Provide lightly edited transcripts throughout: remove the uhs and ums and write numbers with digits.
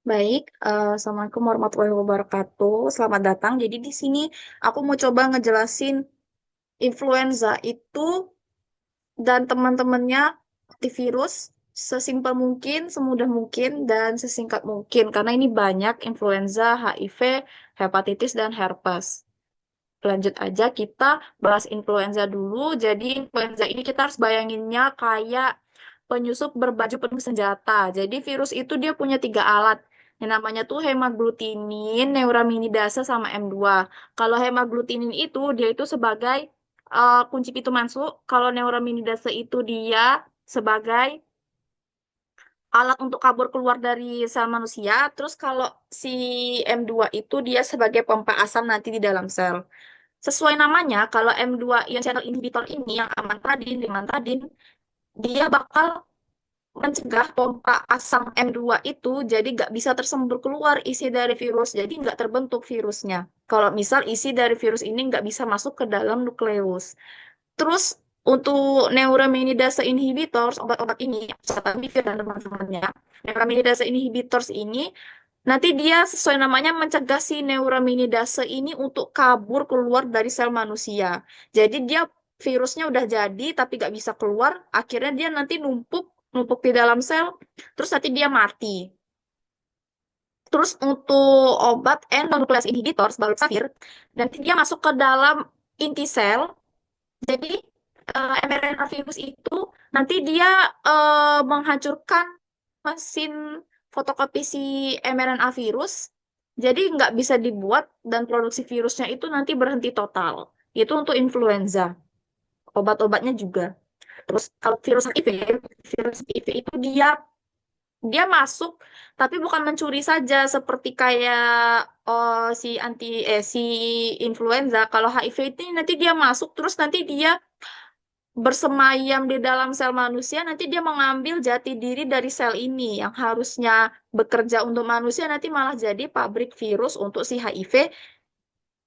Baik, Assalamualaikum warahmatullahi wabarakatuh. Selamat datang. Jadi di sini aku mau coba ngejelasin influenza itu dan teman-temannya antivirus sesimpel mungkin, semudah mungkin, dan sesingkat mungkin. Karena ini banyak influenza, HIV, hepatitis, dan herpes. Lanjut aja kita bahas influenza dulu. Jadi influenza ini kita harus bayanginnya kayak penyusup berbaju penuh senjata. Jadi virus itu dia punya tiga alat. Yang namanya tuh hemaglutinin, neuraminidase, sama M2. Kalau hemaglutinin itu dia itu sebagai kunci pintu masuk. Kalau neuraminidase itu dia sebagai alat untuk kabur keluar dari sel manusia. Terus kalau si M2 itu dia sebagai pompa asam nanti di dalam sel. Sesuai namanya, kalau M2 ion channel inhibitor ini yang amantadin, limantadin, dia bakal mencegah pompa asam M2 itu jadi nggak bisa tersembur keluar isi dari virus, jadi nggak terbentuk virusnya. Kalau misal isi dari virus ini nggak bisa masuk ke dalam nukleus. Terus untuk neuraminidase inhibitors, obat-obat ini, Citabivir dan teman-temannya, neuraminidase inhibitors ini nanti dia sesuai namanya mencegah si neuraminidase ini untuk kabur keluar dari sel manusia. Jadi dia virusnya udah jadi tapi nggak bisa keluar, akhirnya dia nanti numpuk numpuk di dalam sel, terus nanti dia mati. Terus untuk obat endonuclease inhibitors, balsafir, nanti dia masuk ke dalam inti sel. Jadi mRNA virus itu nanti dia menghancurkan mesin fotokopi si mRNA virus, jadi nggak bisa dibuat dan produksi virusnya itu nanti berhenti total. Itu untuk influenza. Obat-obatnya juga. Terus kalau virus HIV itu dia dia masuk tapi bukan mencuri saja seperti kayak si influenza. Kalau HIV ini nanti dia masuk terus nanti dia bersemayam di dalam sel manusia, nanti dia mengambil jati diri dari sel ini yang harusnya bekerja untuk manusia, nanti malah jadi pabrik virus untuk si HIV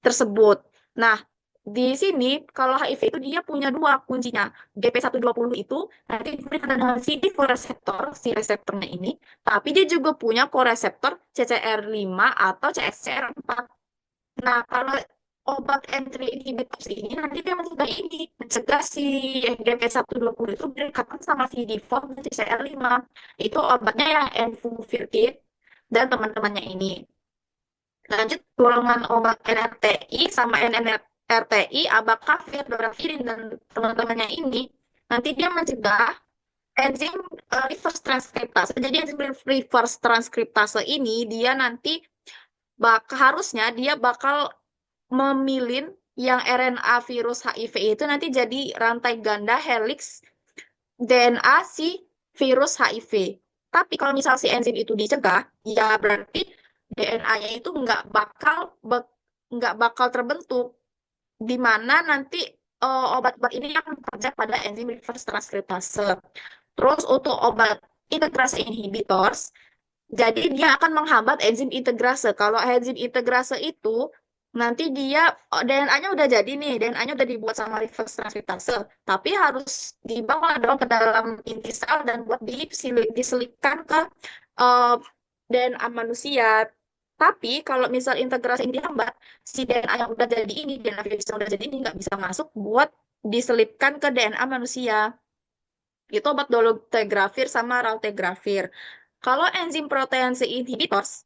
tersebut. Nah, di sini kalau HIV itu dia punya dua kuncinya. GP120 itu nanti diberikan dengan CD4 reseptor, si reseptornya ini, tapi dia juga punya koreseptor CCR5 atau CXCR4. Nah, kalau obat entry inhibitors ini nanti dia mencegah si GP120 itu berikatan sama CD4 dan CCR5. Itu obatnya yang Enfuvirtide dan teman-temannya ini. Lanjut golongan obat NRTI sama NNRTI, abacavir, doravirin dan teman-temannya ini nanti dia mencegah enzim reverse transkriptase. Jadi enzim reverse transkriptase ini dia nanti harusnya dia bakal memilin yang RNA virus HIV itu nanti jadi rantai ganda helix DNA si virus HIV. Tapi kalau misal si enzim itu dicegah, ya berarti DNA-nya itu nggak bakal terbentuk, di mana nanti obat-obat ini akan bekerja pada enzim reverse transkriptase. Terus untuk obat integrase inhibitors, jadi dia akan menghambat enzim integrase. Kalau enzim integrase itu nanti dia DNA-nya udah jadi nih, DNA-nya udah dibuat sama reverse transkriptase, tapi harus dibawa dong ke dalam inti sel dan buat diselipkan ke eh, DNA manusia. Tapi kalau misal integrasi ini dihambat, si DNA yang udah jadi ini, DNA virus yang udah jadi ini nggak bisa masuk buat diselipkan ke DNA manusia. Itu obat dolutegravir sama raltegravir. Kalau enzim protease inhibitors,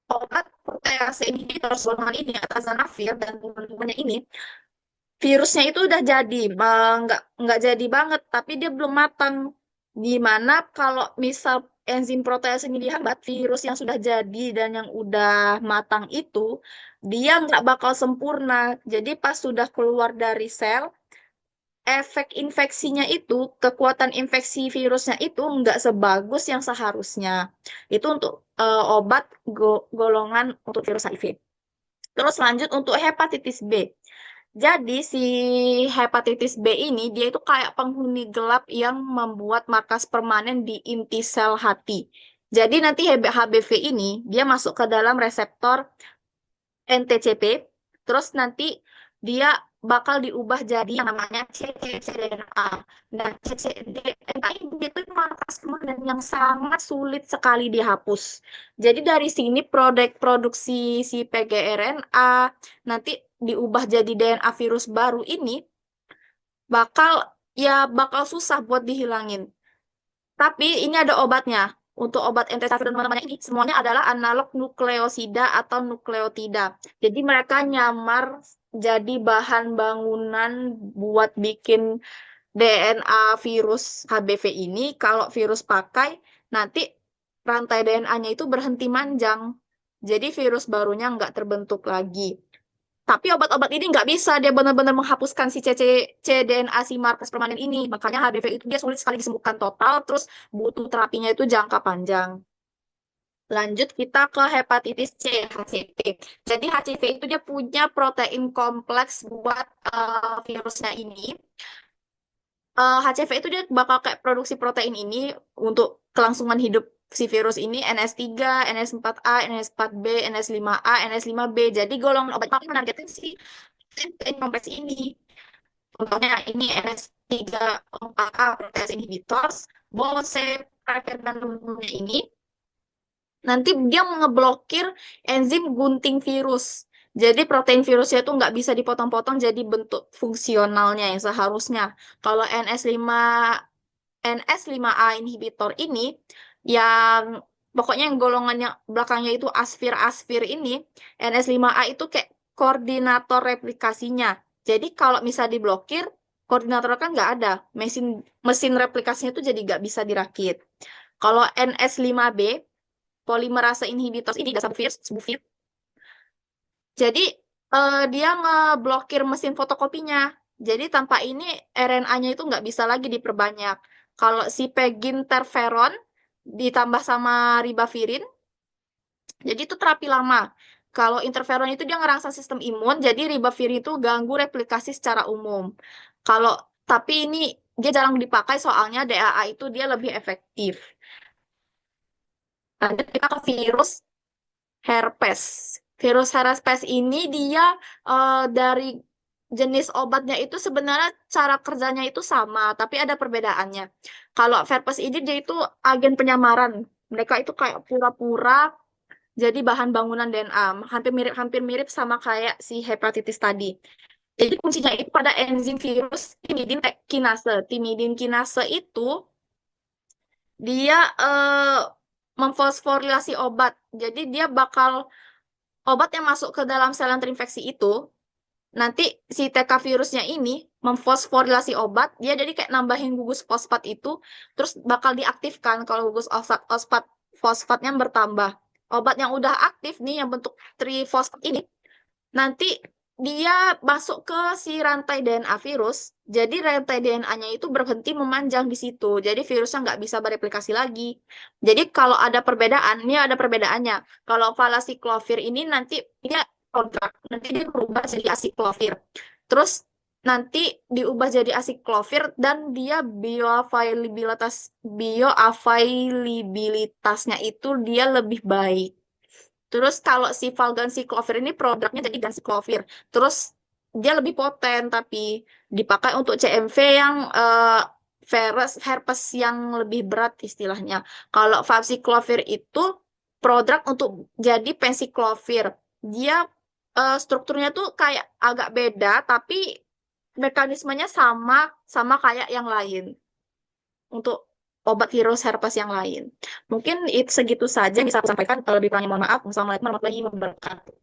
obat protease inhibitors golongan ini, atazanavir dan teman-temannya ini, virusnya itu udah jadi, nggak jadi banget, tapi dia belum matang. Gimana kalau misal enzim protease ini dihambat, virus yang sudah jadi dan yang udah matang itu, dia nggak bakal sempurna. Jadi pas sudah keluar dari sel, efek infeksinya itu, kekuatan infeksi virusnya itu nggak sebagus yang seharusnya. Itu untuk obat golongan untuk virus HIV. Terus lanjut untuk hepatitis B. Jadi si hepatitis B ini dia itu kayak penghuni gelap yang membuat markas permanen di inti sel hati. Jadi nanti HBV ini dia masuk ke dalam reseptor NTCP, terus nanti dia bakal diubah jadi yang namanya cccDNA. Nah, cccDNA ini dia itu markas dan yang sangat sulit sekali dihapus. Jadi dari sini produksi si pgRNA nanti diubah jadi DNA virus baru ini bakal bakal susah buat dihilangin. Tapi ini ada obatnya. Untuk obat entesavir dan teman-temannya ini semuanya adalah analog nukleosida atau nukleotida. Jadi mereka nyamar jadi bahan bangunan buat bikin DNA virus HBV ini. Kalau virus pakai, nanti rantai DNA-nya itu berhenti manjang. Jadi virus barunya nggak terbentuk lagi. Tapi obat-obat ini nggak bisa dia benar-benar menghapuskan si cDNA si markas permanen ini. Makanya HBV itu dia sulit sekali disembuhkan total, terus butuh terapinya itu jangka panjang. Lanjut kita ke hepatitis C, HCV. Jadi HCV itu dia punya protein kompleks buat virusnya ini. HCV itu dia bakal kayak produksi protein ini untuk kelangsungan hidup si virus ini NS3, NS4A, NS4B, NS5A, NS5B. Jadi golongan obat yang menargetkan si protein kompleks ini. Contohnya ini NS3-4A protease inhibitors, BOSE, Privet dan teman-temannya ini. Nanti dia ngeblokir enzim gunting virus. Jadi protein virusnya itu nggak bisa dipotong-potong jadi bentuk fungsionalnya yang seharusnya. Kalau NS5A inhibitor ini yang pokoknya yang golongannya belakangnya itu asfir ini, NS5A itu kayak koordinator replikasinya. Jadi kalau bisa diblokir, koordinator kan nggak ada. Mesin mesin replikasinya itu jadi nggak bisa dirakit. Kalau NS5B, polimerase inhibitor ini dasar virus, jadi dia ngeblokir mesin fotokopinya. Jadi tanpa ini RNA-nya itu nggak bisa lagi diperbanyak. Kalau si peginterferon ditambah sama ribavirin, jadi itu terapi lama. Kalau interferon itu dia ngerangsang sistem imun, jadi ribavirin itu ganggu replikasi secara umum. Kalau tapi ini dia jarang dipakai soalnya DAA itu dia lebih efektif. Lanjut kita ke virus herpes. Virus herpes ini dia dari jenis obatnya itu sebenarnya cara kerjanya itu sama, tapi ada perbedaannya. Kalau herpes ini dia itu agen penyamaran. Mereka itu kayak pura-pura jadi bahan bangunan DNA, hampir mirip sama kayak si hepatitis tadi. Jadi kuncinya itu pada enzim virus timidin kinase. Timidin kinase itu dia memfosforilasi obat. Jadi dia bakal obat yang masuk ke dalam sel yang terinfeksi itu, nanti si TK virusnya ini memfosforilasi obat, dia jadi kayak nambahin gugus fosfat itu, terus bakal diaktifkan kalau gugus fosfatnya bertambah. Obat yang udah aktif nih, yang bentuk trifosfat ini, nanti dia masuk ke si rantai DNA virus, jadi rantai DNA-nya itu berhenti memanjang di situ, jadi virusnya nggak bisa bereplikasi lagi. Jadi kalau ada perbedaan, ini ada perbedaannya. Kalau valasiklovir ini nanti dia kontrak, nanti dia berubah jadi asiklovir. Terus nanti diubah jadi asiklovir dan dia bioavailabilitasnya itu dia lebih baik. Terus kalau si valganciclovir ini produknya jadi ganciclovir. Terus dia lebih poten tapi dipakai untuk CMV yang herpes yang lebih berat istilahnya. Kalau valciclovir itu produk untuk jadi penciclovir. Dia strukturnya tuh kayak agak beda tapi mekanismenya sama sama kayak yang lain untuk obat virus herpes yang lain. Mungkin itu segitu saja yang bisa aku sampaikan. Kalau lebih kurangnya mohon maaf. Wassalamualaikum warahmatullahi wabarakatuh.